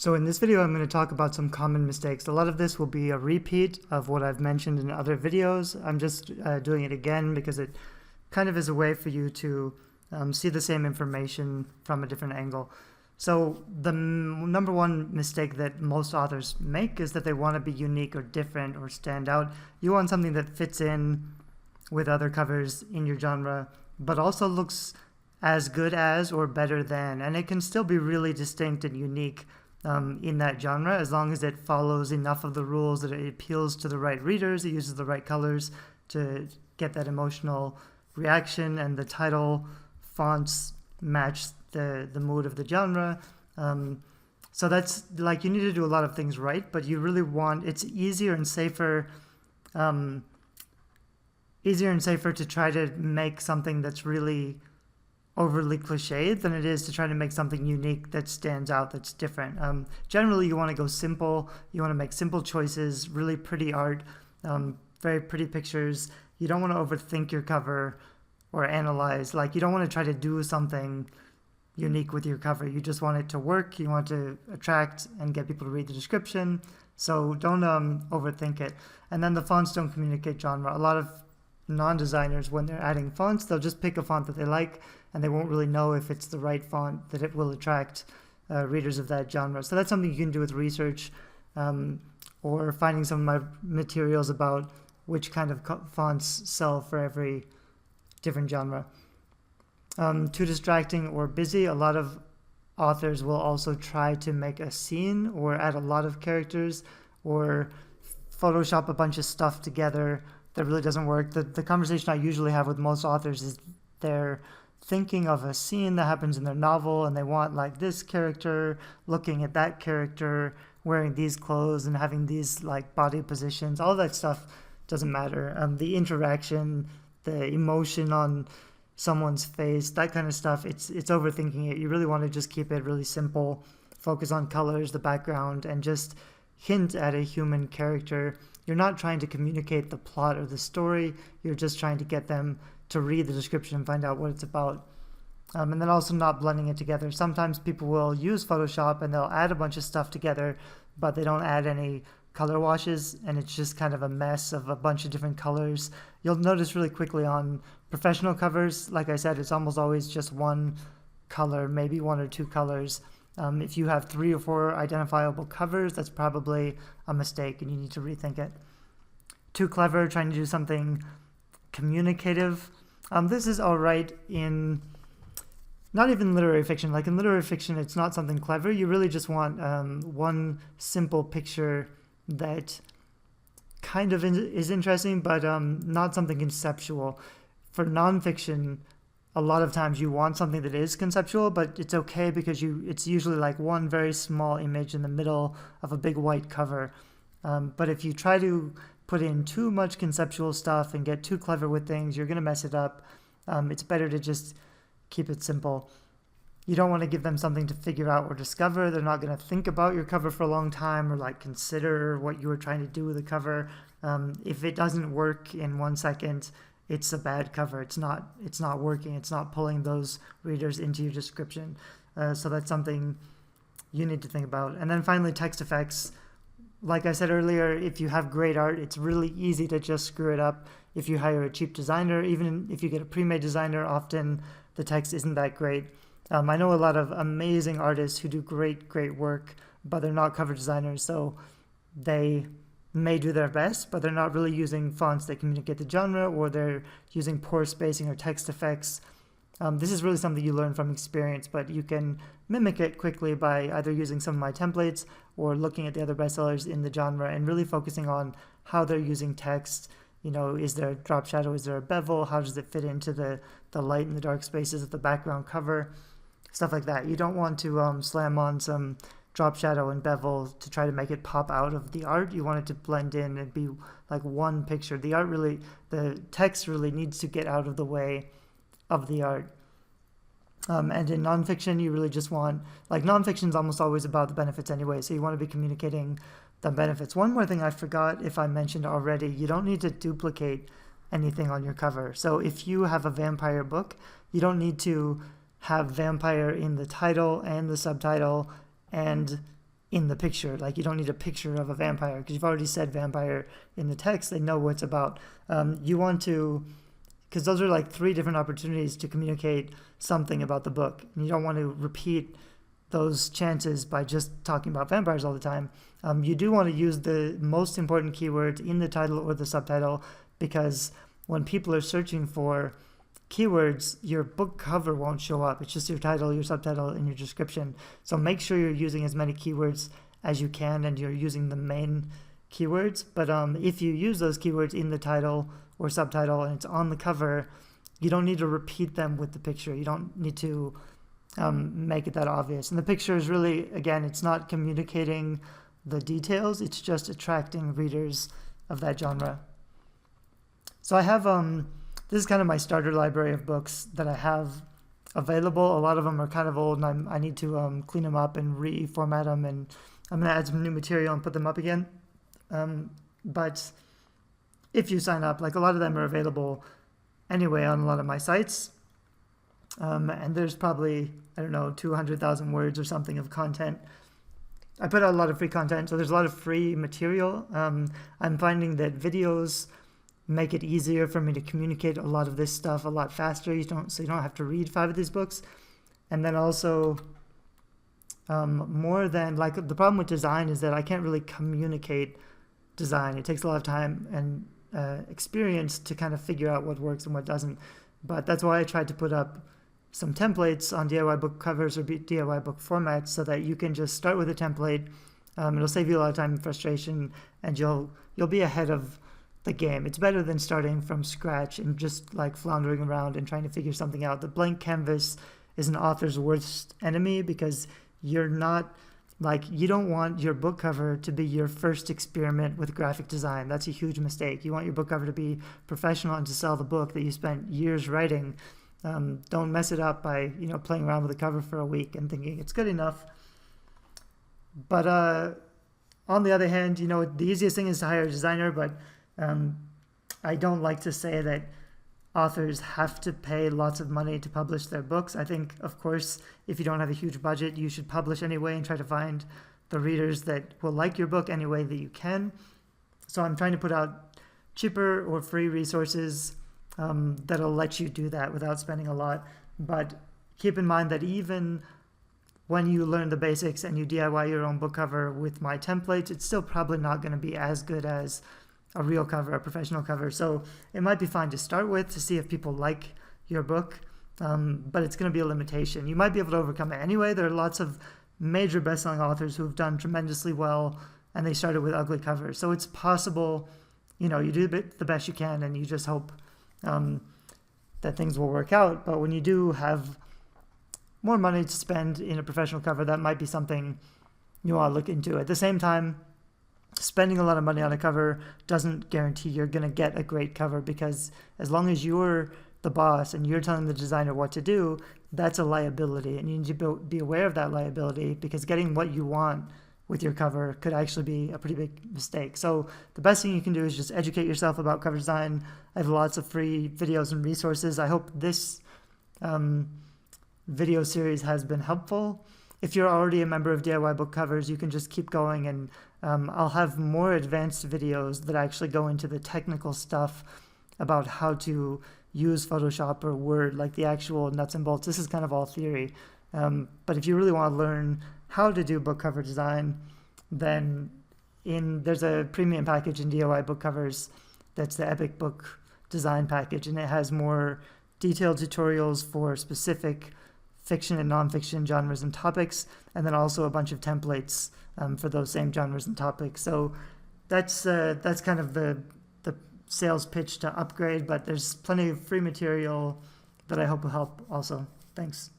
So in this video, I'm going to talk about some common mistakes. A lot of this will be a repeat of what I've mentioned in other videos. I'm just doing it again because it kind of is a way for you to see the same information from a different angle. So the number one mistake that most authors make is that they want to be unique or different or stand out. You want something that fits in with other covers in your genre, but also looks as good as or better than, and it can still be really distinct and unique in that genre, as long as it follows enough of the rules that it appeals to the right readers, it uses the right colors to get that emotional reaction, and the title fonts match the mood of the genre. So that's like, you need to do a lot of things right, but you really want, it's easier and safer to try to make something that's really overly cliched than it is to try to make something unique that stands out, that's different. Generally, you want to go simple. You want to make simple choices, really pretty art, very pretty pictures. You don't want to overthink your cover or analyze. Like, you don't want to try to do something unique with your cover. You just want it to work. You want to attract and get people to read the description. So don't overthink it. And then the fonts don't communicate genre. A lot of non-designers, when they're adding fonts, they'll just pick a font that they like, and they won't really know if it's the right font that it will attract readers of that genre. So that's something you can do with research, or finding some of my materials about which kind of fonts sell for every different genre. Too distracting or busy. A lot of authors will also try to make a scene or add a lot of characters or Photoshop a bunch of stuff together that really doesn't work. The conversation I usually have with most authors is they're thinking of a scene that happens in their novel, and they want like this character looking at that character, wearing these clothes and having these like body positions. All of that stuff doesn't matter. The interaction, the emotion on someone's face, that kind of stuff, it's overthinking it. You really want to just keep it really simple, focus on colors, the background, and just hint at a human character. You're not trying to communicate the plot or the story. You're just trying to get them to read the description and find out what it's about. And then also not blending it together. Sometimes people will use Photoshop and they'll add a bunch of stuff together, but they don't add any color washes, and it's just kind of a mess of a bunch of different colors. You'll notice really quickly on professional covers, like I said, it's almost always just one color, maybe one or two colors. If you have 3 or 4 identifiable covers, that's probably a mistake and you need to rethink it. Too clever, trying to do something communicative. This is all right in not even literary fiction. Like in literary fiction, it's not something clever. You really just want one simple picture that kind of is interesting, but not something conceptual. For nonfiction, a lot of times you want something that is conceptual, but it's okay because it's usually like one very small image in the middle of a big white cover. But if you try to put in too much conceptual stuff and get too clever with things, you're going to mess it up. It's better to just keep it simple. You don't want to give them something to figure out or discover. They're not going to think about your cover for a long time or like consider what you were trying to do with the cover. If it doesn't work in 1 second, it's a bad cover. It's not working. It's not pulling those readers into your description. So that's something you need to think about. And then finally, text effects. Like I said earlier, if you have great art, it's really easy to just screw it up. If you hire a cheap designer, even if you get a pre-made designer, often the text isn't that great. I know a lot of amazing artists who do great work, but they're not cover designers, so they may do their best, but they're not really using fonts that communicate the genre, or they're using poor spacing or text effects. This is really something you learn from experience, but you can mimic it quickly by either using some of my templates or looking at the other bestsellers in the genre and really focusing on how they're using text. You know, is there a drop shadow? Is there a bevel? How does it fit into the light and the dark spaces of the background cover? Stuff like that. You don't want to slam on some drop shadow and bevel to try to make it pop out of the art. You want it to blend in and be like one picture. The text really needs to get out of the way of the art. And in nonfiction, you really just want, like, nonfiction is almost always about the benefits anyway, so you want to be communicating the benefits. One more thing I forgot if I mentioned already, you don't need to duplicate anything on your cover. So if you have a vampire book, you don't need to have vampire in the title and the subtitle and in the picture. Like you don't need a picture of a vampire because you've already said vampire in the text. They know what it's about. You want to, because those are like 3 different opportunities to communicate something about the book. And you don't want to repeat those chances by just talking about vampires all the time. You do want to use the most important keywords in the title or the subtitle, because when people are searching for keywords, your book cover won't show up. It's just your title, your subtitle, and your description. So make sure you're using as many keywords as you can and you're using the main keywords. But if you use those keywords in the title or subtitle and it's on the cover, you don't need to repeat them with the picture. You don't need to make it that obvious. And the picture is really, again, it's not communicating the details. It's just attracting readers of that genre. So I have... this is kind of my starter library of books that I have available. A lot of them are kind of old, and I need to clean them up and reformat them, and I'm going to add some new material and put them up again. But if you sign up, like a lot of them are available anyway on a lot of my sites. And there's probably, I don't know, 200,000 words or something of content. I put out a lot of free content, so there's a lot of free material. I'm finding that videos make it easier for me to communicate a lot of this stuff a lot faster. So you don't have to read 5 of these books. And then also, more than, like, the problem with design is that I can't really communicate design. It takes a lot of time and experience to kind of figure out what works and what doesn't. But that's why I tried to put up some templates on DIY book covers or DIY book formats, so that you can just start with a template. It'll save you a lot of time and frustration, and you'll be ahead of the game. It's better than starting from scratch and just like floundering around and trying to figure something out. The blank canvas is an author's worst enemy, because you're not, like, you don't want your book cover to be your first experiment with graphic design. That's a huge mistake. You want your book cover to be professional and to sell the book that you spent years writing. Don't mess it up by, playing around with the cover for a week and thinking it's good enough. But on the other hand, the easiest thing is to hire a designer, but I don't like to say that authors have to pay lots of money to publish their books. I think, of course, if you don't have a huge budget, you should publish anyway and try to find the readers that will like your book any way that you can. So I'm trying to put out cheaper or free resources that'll let you do that without spending a lot. But keep in mind that even when you learn the basics and you DIY your own book cover with my templates, it's still probably not going to be as good as a real cover, a professional cover. So it might be fine to start with to see if people like your book, but it's going to be a limitation. You might be able to overcome it anyway. There are lots of major best-selling authors who've done tremendously well, and they started with ugly covers. So it's possible, you do the best you can, and you just hope that things will work out. But when you do have more money to spend in a professional cover, that might be something you want to look into. At the same time, spending a lot of money on a cover doesn't guarantee you're going to get a great cover, because as long as you're the boss and you're telling the designer what to do, that's a liability, and you need to be aware of that liability, because getting what you want with your cover could actually be a pretty big mistake. So the best thing you can do is just educate yourself about cover design. I have lots of free videos and resources. I hope this video series has been helpful. If you're already a member of DIY Book Covers, you can just keep going, and I'll have more advanced videos that actually go into the technical stuff about how to use Photoshop or Word, like the actual nuts and bolts. This is kind of all theory. But if you really want to learn how to do book cover design, then there's a premium package in DIY Book Covers that's the Epic Book Design Package, and it has more detailed tutorials for specific fiction and nonfiction genres and topics, and then also a bunch of templates for those same genres and topics. So that's kind of the sales pitch to upgrade, but there's plenty of free material that I hope will help also. Thanks.